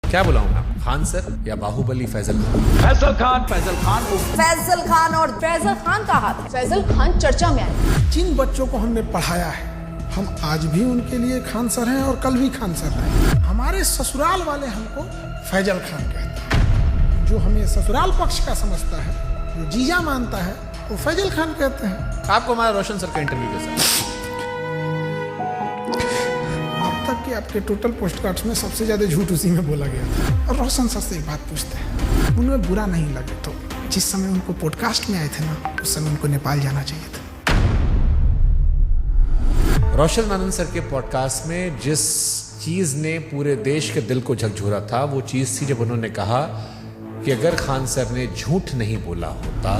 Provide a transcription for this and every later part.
क्या बुलाऊं मैं आपको? खान सर या बाहुबली फैजल खान? फैजल खान, फैजल खान। फैजल खान और फैजल खान का हाथ। फैजल खान चर्चा में आए। जिन बच्चों को हमने पढ़ाया है, हम आज भी उनके लिए खान सर हैं और कल भी खान सर हैं। हमारे ससुराल वाले हमको फैजल खान कहते हैं। जो हमें ससुराल पक्ष का समझता है, जो जीजा मानता है, वो फैजल खान कहते हैं। आपको हमारा रोशन सर का इंटरव्यू कैसा? अब तक के आपके टोटल पोस्टकार्ड्स में सबसे ज्यादा झूठ उसी में बोला गया था। और रोशन सर से एक बात पूछते हैं, उन्हें बुरा नहीं लगे तो जिस समय उनको पॉडकास्ट में आए थे ना, उस समय उनको नेपाल जाना चाहिए था। रोशन आनंद सर के पॉडकास्ट में जिस चीज ने पूरे देश के दिल को झकझोरा था, वो चीज थी जब उन्होंने कहा कि अगर खान सर ने झूठ नहीं बोला होता,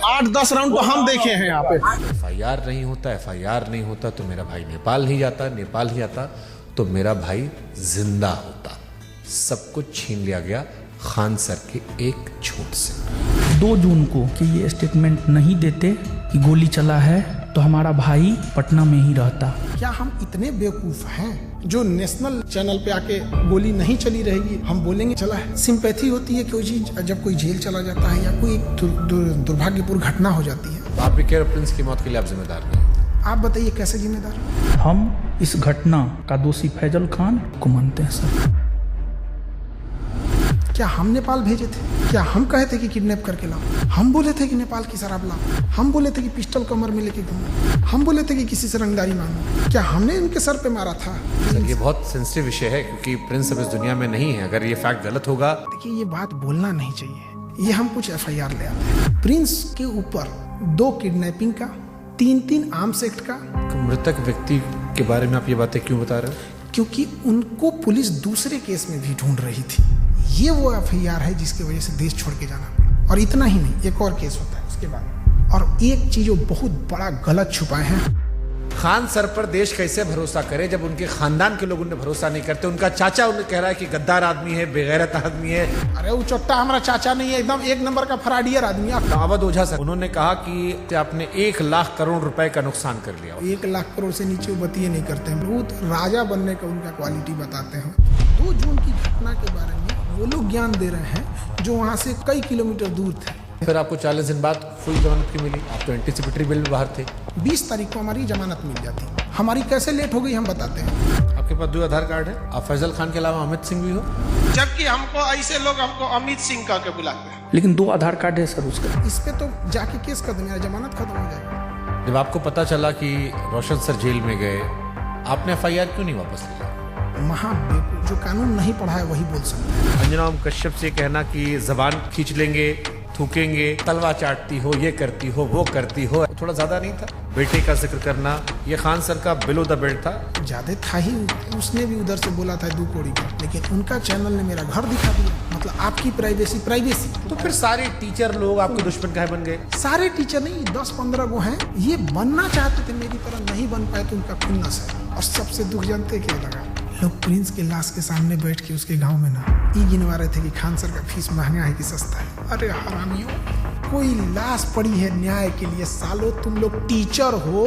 8-10 राउंड तो हम देखे हैं यहाँ पे। FIR नहीं होता, FIR नहीं होता तो मेरा भाई नेपाल नहीं जाता, नेपाल ही जाता तो मेरा भाई जिंदा होता। सब कुछ छीन लिया गया खान सर के एक झूठ से। 2 जून को कि ये स्टेटमेंट नहीं देते कि गोली चला है तो हमारा भाई पटना में ही रहता। क्या हम इतने बेवकूफ हैं जो नेशनल चैनल पे आके गोली नहीं चली रहेगी हम बोलेंगे चला है? सिंपैथी होती है कोई चीज जब कोई जेल चला जाता है या कोई दुर्भाग्यपूर्ण घटना हो जाती है। आप भी कह रहे प्रिंस की मौत के लिए आप जिम्मेदार नहीं? आप बताइए कैसे जिम्मेदार? हम इस घटना का दोषी फैजल खान को मानते हैं सर। क्या हम नेपाल भेजे थे? क्या हम कहे थे कि किडनैप करके लाओ? हम बोले थे कि नेपाल की शराब लाओ? हम बोले थे कि पिस्टल कमर में लेके घूमो? हम बोले थे कि किसी से रंगदारी मांगो? क्या हमने इनके सर पे मारा था? सर ये बहुत सेंसिटिव विषय है क्योंकि प्रिंस अब इस दुनिया में नहीं है। अगर ये फैक्ट गलत होगा, देखिए ये बात बोलना नहीं चाहिए। ये हम कुछ FIR ले आते हैं। प्रिंस के ऊपर 2 किडनैपिंग का, 3 आर्म्स एक्ट का। तो मृतक व्यक्ति के बारे में आप ये बातें क्यों बता रहे हो? क्योंकि उनको पुलिस दूसरे केस में भी ढूंढ रही थी। ये वो FIR है जिसकी वजह से देश छोड़ के जाना पड़ा। और इतना ही नहीं, एक और केस होता है उसके बाद। और एक चीज वो बहुत बड़ा गलत छुपाए हैं। खान सर पर देश कैसे भरोसा करे जब उनके खानदान के लोग उन्हें भरोसा नहीं करते? उनका चाचा उन्हें कह रहा है कि गद्दार आदमी है, बेगैरत आदमी है। अरे वो चट्टा हमारा चाचा नहीं है, एकदम 1 नंबर का फराडियर आदमी है। अवध ओझा सर उन्होंने कहा कि आपने 1 लाख करोड़ रुपए का नुकसान कर लिया। 1 लाख करोड़ से नीचे वो बतिए नहीं करते हैं। बहुत राजा बनने का उनका क्वालिटी बताते हैं। 2 जून की घटना के बारे में वो लोग ज्ञान दे रहे हैं जो वहाँ से कई किलोमीटर दूर थे। फिर आपको 40 दिन बाद फुल जमानत की मिली। आप तो एंटीसिपेटरी बेल में बाहर थे। 20 तारीख को हमारी जमानत मिल जाती। हमारी कैसे लेट हो गई हम बताते हैं। आपके पास 2 आधार कार्ड है। आप फैजल खान के अलावा अमित सिंह भी हो। जबकि हमको ऐसे लोग हमको अमित सिंह कह के बुलाते हैं। लेकिन 2 आधार कार्ड है सर उसका। इस पे तो जाके केस कर देंगे, जमानत खत्म हो जाएगी। जब आपको पता चला कि रोशन सर जेल में गए, आपने FIR क्यों नहीं वापस लिया? महाबेवकूफ, जो कानून नहीं पढ़ा है वही बोल सकता है। अंजना ओम कश्यप से कहना कि जबान खींच लेंगे, थूकेंगे, तलवा चाटती हो, ये करती हो, वो करती हो, थोड़ा ज्यादा नहीं था? बेटे का जिक्र करना, ये खान सर का बिलो द बेल्ट था। ज्यादा था ही। उसने भी उधर से बोला था 2 कौड़ी का, लेकिन उनका चैनल ने मेरा घर दिखा दिया। मतलब आपकी प्राइवेसी। तो फिर सारे टीचर लोग आपके दुश्मन काहे बन गए? सारे टीचर नहीं, 10-15 गो हैं। ये बनना चाहते थे, मेरी तरह नहीं बन पाए तो उनका खुन्नस है। और सबसे दुख जानते क्या लगा? लोग प्रिंस के लाश के सामने बैठ के उसके गांव में ना ये गिनवा रहे थे कि खान सर का फीस महंगा है कि सस्ता है। अरे हरामियों, कोई लाश पड़ी है न्याय के लिए। सालों तुम लोग टीचर हो।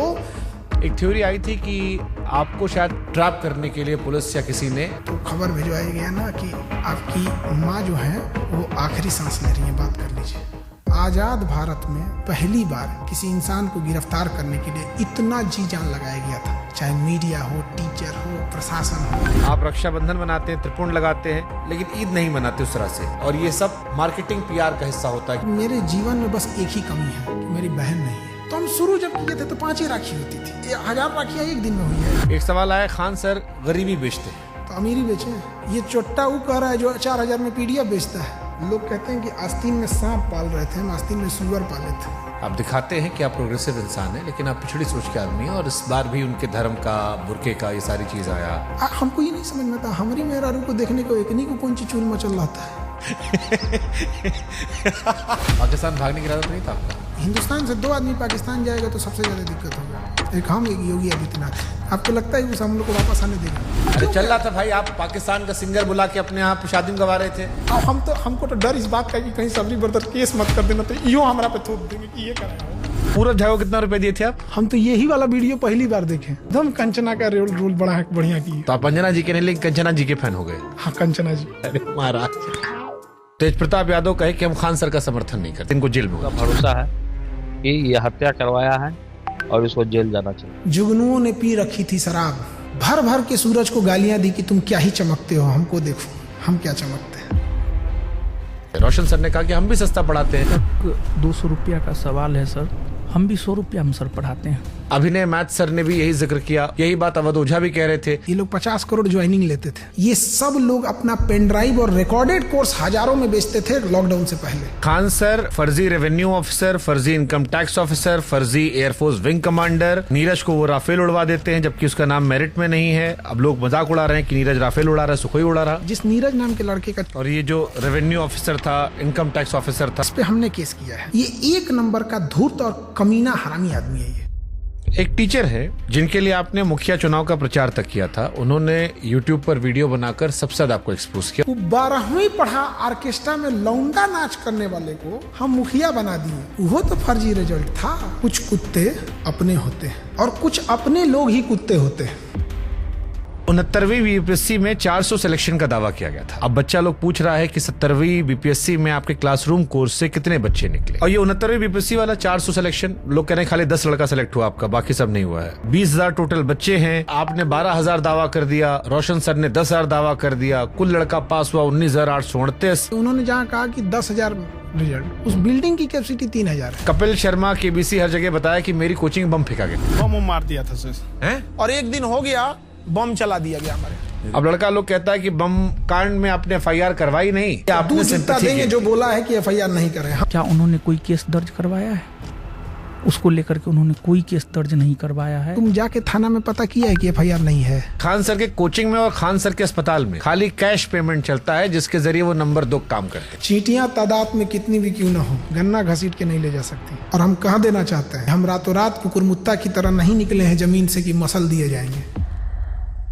एक थ्योरी आई थी कि आपको शायद ट्रैप करने के लिए पुलिस या किसी ने तो खबर भिजवाई गया ना कि आपकी माँ जो है वो आखिरी सांस ले रही है, बात कर लीजिए। आजाद भारत में पहली बार किसी इंसान को गिरफ्तार करने के लिए इतना जी जान लगाया गया था, चाहे मीडिया हो, टीचर हो, प्रशासन हो। आप रक्षाबंधन मनाते हैं, त्रिपुंड लगाते हैं, लेकिन ईद नहीं मनाते उस तरह से। और ये सब मार्केटिंग PR का हिस्सा होता है। मेरे जीवन में बस एक ही कमी है कि मेरी बहन नहीं है। तो हम शुरू जब किए थे तो 5 ही राखी होती थी। 1000 राखियां एक दिन में हुई है। एक सवाल आया, खान सर गरीबी बेचते हैं तो अमीरी बेचे। ये चोट्टा वो कह रहा है जो 4000 में PDF बेचता है। लोग कहते हैं कि आस्तीन में सांप पाल रहे थे, हम आस्तीन में सुअर पाले थे। आप दिखाते हैं कि आप प्रोग्रेसिव इंसान हैं, लेकिन आप पिछड़ी सोच के आदमी हैं। और इस बार भी उनके धर्म का, बुरके का, ये सारी चीज आया। हमको ये नहीं समझ में आता, हमारी मेहरारू को देखने को एकनी को कौन सी चूल मचल रहा था। पाकिस्तान भागने की इरादा नहीं था आपका? हिंदुस्तान से 2 आदमी पाकिस्तान जाएगा तो सबसे ज्यादा दिक्कत होगा। एक हम, एक योगी आदित्यनाथ। आपको लगता है उस हम लोग को वापस आने देगा? अरे चल रहा था भाई, आप पाकिस्तान का सिंगर बुला के अपने यहाँ शादी में गवा रहे थे। हमको तो डर इस बात का कि कहीं सबरी बर्दर केस मत कर देना, तो यो हमारा पे थोप देंगे कि ये कर रहे हो। पूरा झाओ कितना रुपए दिए थे आप? हम तो यही वाला वीडियो पहली बार देखे, एकदम कंचना का रोल बड़ा बढ़िया की। तो आप अंजना जी के नहीं लेकिन कंचना जी के फैन हो गए। हाँ कंचना जी। अरे महाराज। तेज प्रताप यादव कहे कि हम खान सर का समर्थन नहीं करते, इनको जेल में होगा। भरोसा है कि ये हत्या करवाया है और इसको जेल जाना चाहिए। जुगनुओं ने पी रखी थी शराब, भर भर के सूरज को गालियां दी कि तुम क्या ही चमकते हो, हमको देखो हम क्या चमकते हैं। रोशन सर ने कहा कि हम भी सस्ता पढ़ाते हैं। 200 रुपया का सवाल है सर, हम भी 100 रुपया में सर पढ़ाते हैं। अभिनय मैथ सर ने भी यही जिक्र किया, यही बात अवध ओझा भी कह रहे थे। ये लोग 50 करोड़ ज्वाइनिंग लेते थे। ये सब लोग अपना पेन ड्राइव और रिकॉर्डेड कोर्स हजारों में बेचते थे लॉकडाउन से पहले। खान सर फर्जी रेवेन्यू ऑफिसर, फर्जी इनकम टैक्स ऑफिसर, फर्जी एयरफोर्स विंग कमांडर। नीरज को वो राफेल उड़वा देते हैं जबकि उसका नाम मेरिट में नहीं है। अब लोग मजाक उड़ा रहे हैं कि नीरज राफेल उड़ा रहा है, सुखोई उड़ा रहा। जिस नीरज नाम के लड़के का, और ये जो रेवेन्यू ऑफिसर था, इनकम टैक्स ऑफिसर था, इस पे हमने केस किया है। ये 1 नंबर का धूर्त और कमीना हरामी आदमी है। ये एक टीचर है जिनके लिए आपने मुखिया चुनाव का प्रचार तक किया था। उन्होंने YouTube पर वीडियो बनाकर सबसे ज्यादा आपको एक्सपोज किया। वो 12वीं पढ़ा ऑर्केस्ट्रा में लौंडा नाच करने वाले को हम मुखिया बना दिए। वो तो फर्जी रिजल्ट था। कुछ कुत्ते अपने होते हैं और कुछ अपने लोग ही कुत्ते होते हैं। 69वीं बीपीएससी में 400 सिलेक्शन का दावा किया गया था। अब बच्चा लोग पूछ रहा है कि 70वीं बीपीएससी में आपके क्लासरूम कोर्स से कितने बच्चे निकले। और ये 69वीं बीपीएससी वाला 400 सिलेक्शन, लोग कह रहे हैं खाली 10 लड़का सिलेक्ट हुआ आपका, बाकी सब नहीं हुआ है। 20,000 टोटल बच्चे हैं, आपने 12,000 दावा कर दिया, रोशन सर ने 10,000 दावा कर दिया, कुल लड़का पास हुआ 19,838। उन्होंने जहाँ कहा कि 10,000 रिजल्ट, उस बिल्डिंग की कैपेसिटी 3,000 है। कपिल शर्मा केबीसी हर जगह बताया कि मेरी कोचिंग बम फेंका गया, बम मार दिया था सर। हैं? और एक दिन हो गया बम चला दिया गया हमारे। अब लड़का लोग कहता है कि बम कांड में आपने FIR करवाई नहीं, आपने दूध देंगे जो बोला है कि FIR नहीं करे। क्या उन्होंने कोई केस दर्ज करवाया है? उसको लेकर के उन्होंने कोई केस दर्ज नहीं करवाया है। तुम जाके थाना में पता किया है कि FIR नहीं है? खान सर के कोचिंग में और खान सर के अस्पताल में खाली कैश पेमेंट चलता है, जिसके जरिए वो नंबर 2 काम करते हैं। चींटियां तादाद में कितनी भी क्यों न हो, गन्ना घसीट के नहीं ले जा सकती। और हम कहा देना चाहते हैं, हम रातों रात कुकुरमुत्ता की तरह नहीं निकले हैं जमीन से कि मसल दिए जाएंगे।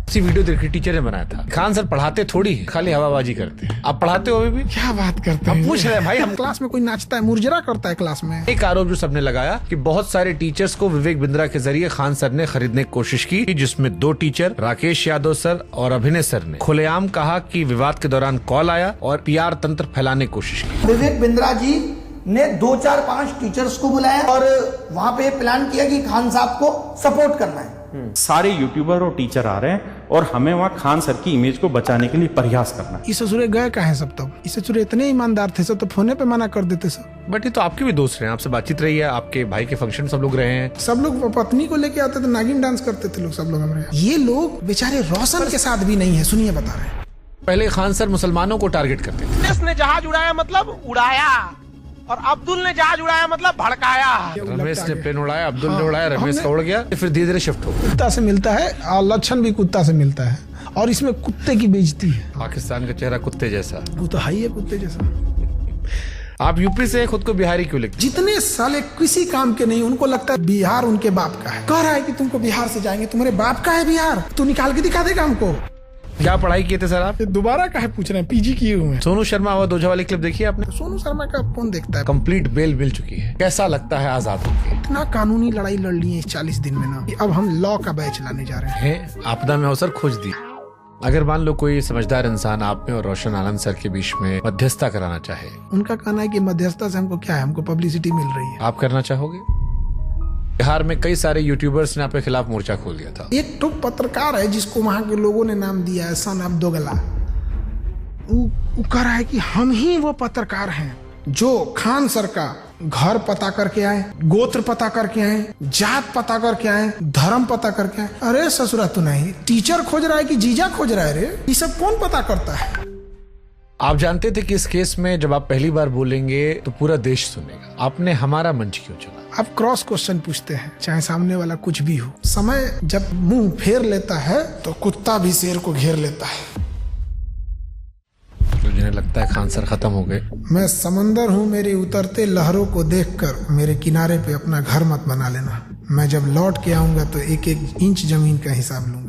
इसी वीडियो देखी टीचर ने बनाया था। खान सर पढ़ाते थोड़ी है, खाली हवाबाजी करते हैं। आप पढ़ाते हो अभी भी? क्या बात करते हैं? हम पूछ रहे हैं भाई। हम क्लास में कोई नाचता है, मुर्जरा करता है क्लास में। एक आरोप जो सबने लगाया कि बहुत सारे टीचर्स को विवेक बिंद्रा के जरिए खान सर ने खरीदने की कोशिश की, जिसमें 2 टीचर राकेश यादव सर और अभिनय सर ने खुलेआम कहा कि विवाद के दौरान कॉल आया और PR तंत्र फैलाने की कोशिश की। विवेक बिंद्रा जी ने 2, 4, 5 टीचर्स को बुलाया और वहाँ पे प्लान किया कि खान साहब को सपोर्ट करना है। सारे यूट्यूबर और टीचर आ रहे हैं और हमें वहाँ खान सर की इमेज को बचाने के लिए प्रयास करना है। इस ससुरे गए कहाँ सब? तब इस ससुरे इतने ईमानदार थे सब, तो फोने पे मना कर देते सब। बट ये तो आपके भी दोस्त रहे हैं, आपसे बातचीत रही है, आपके भाई के फंक्शन सब लोग रहे हैं। सब लोग पत्नी को लेके आते थे, नागिन डांस करते थे लोग, सब लोग हमारे। ये लोग बेचारे रोशन के साथ भी नहीं है। सुनिए बता रहे हैं। पहले खान सर मुसलमानों को टारगेट करते थे। ने जहाज उड़ाया मतलब उड़ाया, और अब्दुल ने जहाज उड़ाया मतलब भड़काया। रमेश ने प्लेन उड़ाया, अब्दुल ने उड़ाया, रमेश का उड़ गया, फिर धीरे धीरे शिफ्ट हो गया। कुत्ता से मिलता है और लक्षण भी कुत्ता से मिलता है, और इसमें कुत्ते की बेइज्जती है। पाकिस्तान का चेहरा कुत्ते जैसा, वो तो है ही है कुत्ते जैसा। आप यूपी से खुद को बिहारी क्यों लिखते? जितने साले किसी काम के नहीं, उनको लगता है बिहार उनके बाप का है। कह रहा है कि तुमको बिहार से जाएंगे, तुम्हारे बाप का है बिहार, तू निकाल के दिखा देगा हमको। क्या पढ़ाई किए थे सर आप? दोबारा काहे पूछ रहे हैं? PG किए हुए हैं। सोनू शर्मा अवध ओझा वाली क्लिप देखी आपने? सोनू शर्मा का कौन देखता है? कंप्लीट बेल मिल चुकी है, कैसा लगता है आजाद होकर? इतना कानूनी लड़ाई लड़ ली है इस 40 दिन में ना, अब हम लॉ का बैच लाने जा रहे हैं। आपदा में अवसर खोज दी। अगर मान लो कोई समझदार इंसान आप में और रोशन आनंद सर के बीच में मध्यस्थता कराना चाहे, उनका कहना है कि मध्यस्थता से हमको क्या है, हमको पब्लिसिटी मिल रही है। आप करना चाहोगे? बिहार में कई सारे यूट्यूबर्स ने आपके खिलाफ मोर्चा खोल दिया था। एक तो पत्रकार है जिसको वहां के लोगों ने नाम दिया है सन ऑफ दोगला। वो कह रहा है कि हम ही वो पत्रकार हैं जो खान सर का घर पता करके आए, गोत्र पता करके आए, जात पता करके आए, धर्म पता करके आए। अरे ससुरा तू नहीं, टीचर खोज रहा है कि जीजा खोज रहा है? रे ये सब कौन पता करता है? आप जानते थे कि इस केस में जब आप पहली बार बोलेंगे तो पूरा देश सुनेगा। आपने हमारा मंच क्यों चुना? आप क्रॉस क्वेश्चन पूछते हैं, चाहे सामने वाला कुछ भी हो। समय जब मुंह फेर लेता है तो कुत्ता भी शेर को घेर लेता है। तो जिन्हें लगता है खान सर खत्म हो गए। मैं समंदर हूँ, मेरी उतरते लहरों को देखकर मेरे किनारे पे अपना घर मत बना लेना। मैं जब लौट के आऊंगा तो 1-1 इंच जमीन का हिसाब लूंगा।